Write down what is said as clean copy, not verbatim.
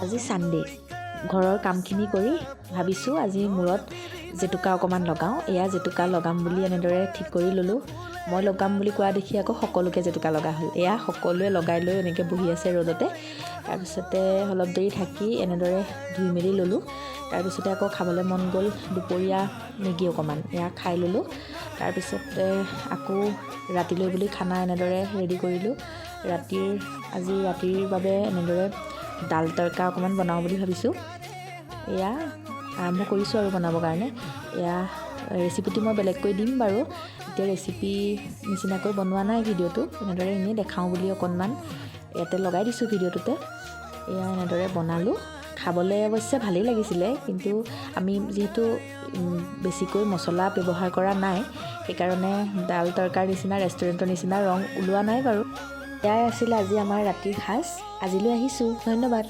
আজি সানডে ঘৰৰ কামখিনি কৰি ভাবিছোঁ আজি মূৰত জেতুকা অকণমান লগাওঁ। এয়া জেতুকা লগাম বুলি এনেদৰে ঠিক কৰি ল'লোঁ। মই লগাম বুলি কোৱা দেখি আকৌ সকলোকে জেতুকা লগা হ'ল। এয়া সকলোৱে লগাই লৈ এনেকৈ বহি আছে ৰ'দতে। তাৰপিছতে অলপ দেৰি থাকি এনেদৰে ধুই মেলি ল'লোঁ। তাৰপিছতে আকৌ খাবলৈ মন গ'ল দুপৰীয়া মেগী অকণমান, এয়া খাই ল'লোঁ। তাৰপিছতে আকৌ ৰাতিলৈ বুলি খানা এনেদৰে ৰেডি কৰিলোঁ। আজি ৰাতিৰ বাবে এনেদৰে দাল তৰকা অকণমান বনাওঁ বুলি ভাবিছোঁ। এয়া আৰম্ভ কৰিছোঁ আৰু বনাবৰ কাৰণে। এয়া ৰেচিপিটো মই বেলেগকৈ দিম বাৰু, এতিয়া ৰেচিপি নিচিনাকৈ বনোৱা নাই ভিডিঅ'টো, এনেদৰে এনেই দেখাওঁ বুলি অকণমান ইয়াতে লগাই দিছোঁ ভিডিঅ'টোতে। এয়া এনেদৰে বনালোঁ। খাবলৈ অৱশ্যে ভালেই লাগিছিলে, কিন্তু আমি যিহেতু বেছিকৈ মছলা ব্যৱহাৰ কৰা নাই, সেইকাৰণে দাল তৰকাৰ নিচিনা ৰেষ্টুৰেণ্টৰ নিচিনা ৰং ওলোৱা নাই বাৰু। এয়াই আছিল আজি আমাৰ ৰাতিৰ সাজ। আজিলৈ আহিছোঁ, ধন্যবাদ।